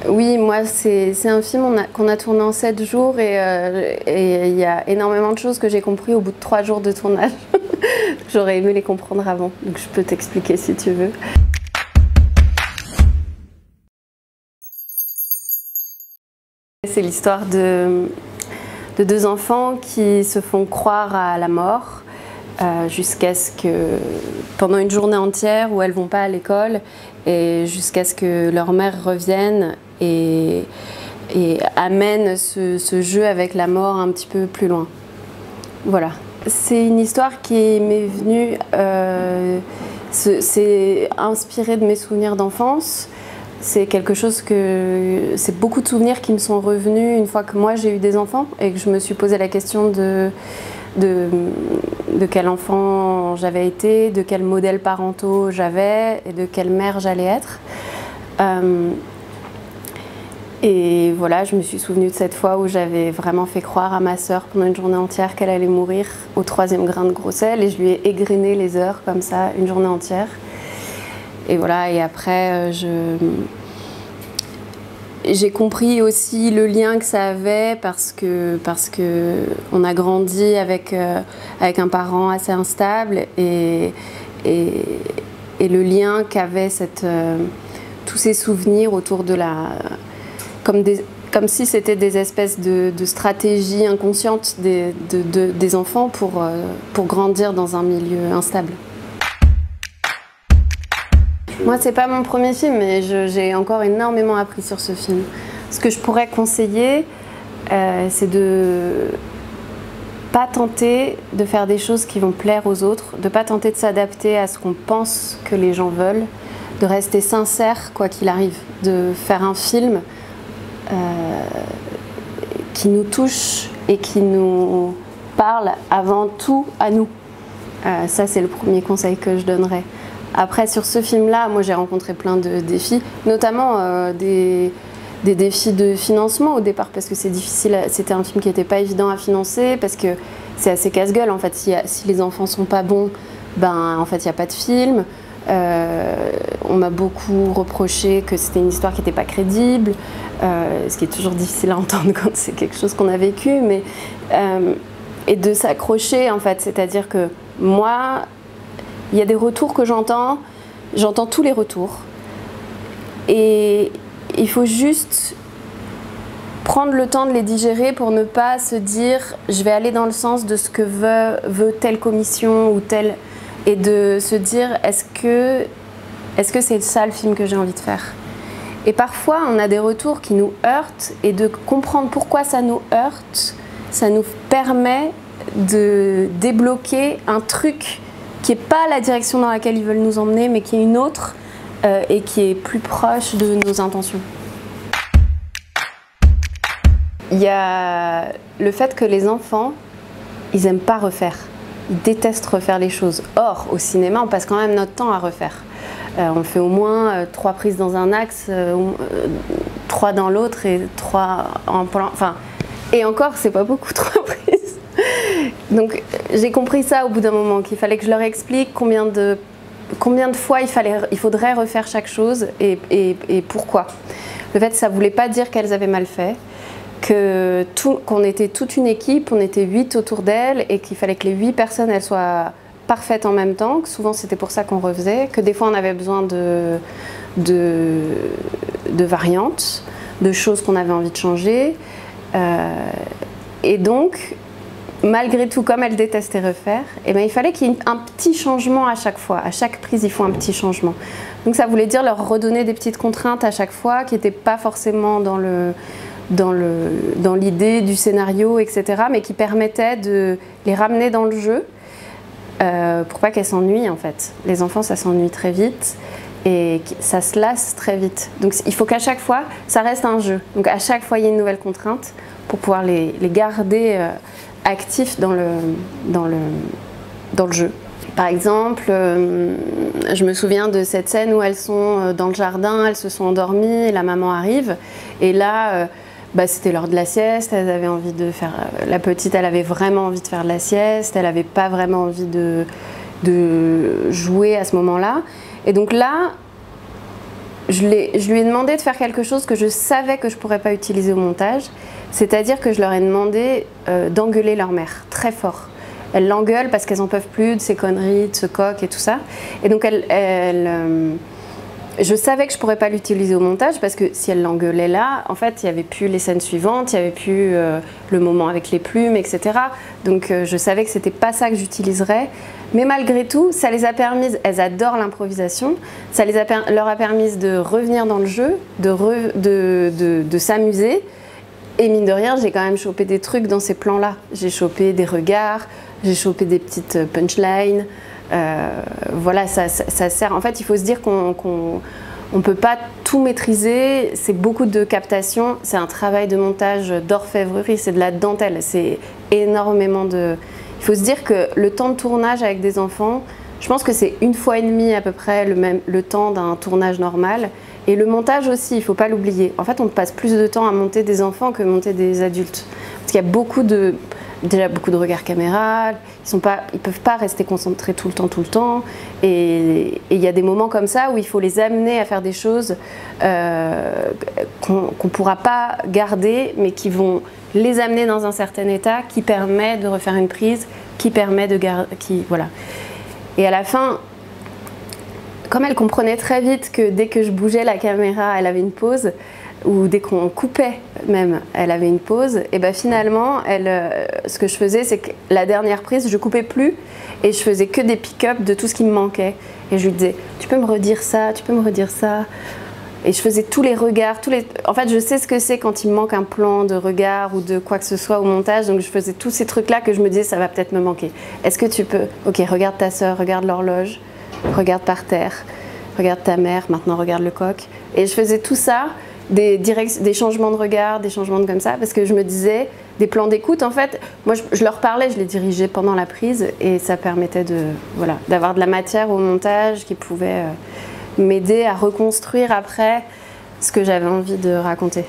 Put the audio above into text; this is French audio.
Oui, moi, c'est un film qu'on a tourné en 7 jours et il y a énormément de choses que j'ai compris au bout de 3 jours de tournage. J'aurais aimé les comprendre avant, donc je peux t'expliquer si tu veux. C'est l'histoire de 2 enfants qui se font croire à la mort jusqu'à ce que, pendant une journée entière où elles ne vont pas à l'école, et jusqu'à ce que leur mère revienne et amène ce jeu avec la mort un petit peu plus loin. Voilà. C'est une histoire qui m'est venue, c'est inspiré de mes souvenirs d'enfance. C'est quelque chose c'est beaucoup de souvenirs qui me sont revenus une fois que moi j'ai eu des enfants et que je me suis posé la question de quel enfant j'avais été, de quel modèle parentaux j'avais et de quelle mère j'allais être. Et voilà, je me suis souvenue de cette fois où j'avais vraiment fait croire à ma sœur pendant une journée entière qu'elle allait mourir au 3e grain de grossesse et je lui ai égrené les heures comme ça, une journée entière. Et voilà, et après, j'ai compris aussi le lien que ça avait parce que on a grandi avec un parent assez instable et le lien qu'avait tous ces souvenirs autour de comme si c'était des espèces de stratégies inconscientes des enfants pour grandir dans un milieu instable. Moi, c'est pas mon premier film, mais j'ai encore énormément appris sur ce film. Ce que je pourrais conseiller, c'est de pas tenter de faire des choses qui vont plaire aux autres, de pas tenter de s'adapter à ce qu'on pense que les gens veulent, de rester sincère quoi qu'il arrive, de faire un film qui nous touche et qui nous parle avant tout à nous. Ça, c'est le premier conseil que je donnerais. Après, sur ce film-là, moi j'ai rencontré plein de défis, notamment des défis de financement au départ, parce que c'est difficile, c'était un film qui n'était pas évident à financer, parce que c'est assez casse-gueule. En fait, si les enfants sont pas bons, ben en fait il n'y a pas de film. On m'a beaucoup reproché que c'était une histoire qui n'était pas crédible, ce qui est toujours difficile à entendre quand c'est quelque chose qu'on a vécu, mais et de s'accrocher en fait, c'est-à-dire que moi, il y a des retours que j'entends tous les retours, et il faut juste prendre le temps de les digérer pour ne pas se dire je vais aller dans le sens de ce que veut telle commission ou telle, et de se dire est-ce que c'est ça le film que j'ai envie de faire. Et parfois on a des retours qui nous heurtent, et de comprendre pourquoi ça nous heurte, ça nous permet de débloquer un truc qui n'est pas la direction dans laquelle ils veulent nous emmener, mais qui est une autre et qui est plus proche de nos intentions. Il y a le fait que les enfants, ils n'aiment pas refaire. Ils détestent refaire les choses. Or, au cinéma, on passe quand même notre temps à refaire. On fait au moins 3 prises dans un axe, 3 dans l'autre et 3 en plan. Enfin, et encore, c'est pas beaucoup 3 prises. Donc j'ai compris ça au bout d'un moment, qu'il fallait que je leur explique combien de fois il faudrait refaire chaque chose et pourquoi. Le fait, ça voulait pas dire qu'elles avaient mal fait, qu'on était toute une équipe, on était 8 autour d'elles et qu'il fallait que les 8 personnes elles soient parfaites en même temps, que souvent c'était pour ça qu'on refaisait, que des fois on avait besoin de variantes, de choses qu'on avait envie de changer. Et donc, malgré tout, comme elles détestaient refaire, eh ben, il fallait qu'il y ait un petit changement à chaque fois. À chaque prise, il faut un petit changement. Donc ça voulait dire leur redonner des petites contraintes à chaque fois, qui n'étaient pas forcément dans l'idée du scénario, etc., mais qui permettaient de les ramener dans le jeu pour pas qu'elles s'ennuient en fait. Les enfants, ça s'ennuie très vite et ça se lasse très vite. Donc il faut qu'à chaque fois, ça reste un jeu. Donc à chaque fois, il y a une nouvelle contrainte pour pouvoir les garder actifs dans le jeu. Par exemple, je me souviens de cette scène où elles sont dans le jardin, elles se sont endormies, et la maman arrive, et là, c'était l'heure de la sieste, elles avaient envie de faire... La petite, elle avait vraiment envie de faire de la sieste, elle n'avait pas vraiment envie de jouer à ce moment-là. Et donc là, je lui ai demandé de faire quelque chose que je savais que je ne pourrais pas utiliser au montage, c'est-à-dire que je leur ai demandé d'engueuler leur mère, très fort. Elles l'engueulent parce qu'elles n'en peuvent plus de ces conneries, de ce coq et tout ça. Et donc je savais que je ne pourrais pas l'utiliser au montage parce que si elle l'engueulait là, en fait, il n'y avait plus les scènes suivantes, il n'y avait plus le moment avec les plumes, etc. Donc je savais que ce n'était pas ça que j'utiliserais. Mais malgré tout, ça les a permises, elles adorent l'improvisation, ça leur a permis de revenir dans le jeu, de s'amuser. Et mine de rien, j'ai quand même chopé des trucs dans ces plans-là. J'ai chopé des regards, j'ai chopé des petites punchlines. Voilà, ça sert. En fait, il faut se dire qu'on ne peut pas tout maîtriser. C'est beaucoup de captation. C'est un travail de montage d'orfèvrerie. C'est de la dentelle. C'est énormément de... Il faut se dire que le temps de tournage avec des enfants, je pense que c'est 1,5 fois à peu près le temps d'un tournage normal. Et le montage aussi, il ne faut pas l'oublier. En fait, on passe plus de temps à monter des enfants que monter des adultes. Parce qu'il y a déjà beaucoup de regards caméra, ils ne peuvent pas rester concentrés tout le temps. Et il y a des moments comme ça où il faut les amener à faire des choses qu'on ne pourra pas garder, mais qui vont les amener dans un certain état, qui permet de refaire une prise, qui permet de garder... Voilà. Et à la fin, comme elle comprenait très vite que dès que je bougeais la caméra, elle avait une pause, ou dès qu'on coupait même, elle avait une pause, et ben finalement, ce que je faisais, c'est que la dernière prise, je coupais plus, et je faisais que des pick-up de tout ce qui me manquait. Et je lui disais, tu peux me redire ça, tu peux me redire ça. Et je faisais tous les regards, en fait, je sais ce que c'est quand il me manque un plan de regard ou de quoi que ce soit au montage, donc je faisais tous ces trucs-là que je me disais, ça va peut-être me manquer. Est-ce que tu peux... Ok, regarde ta sœur, regarde l'horloge, regarde par terre, regarde ta mère, maintenant regarde le coq. Et je faisais tout ça, des changements de regard, des changements comme ça, parce que je me disais, des plans d'écoute, en fait, moi je leur parlais, je les dirigeais pendant la prise, et ça permettait d'avoir de la matière au montage qui pouvait... m'aider à reconstruire après ce que j'avais envie de raconter.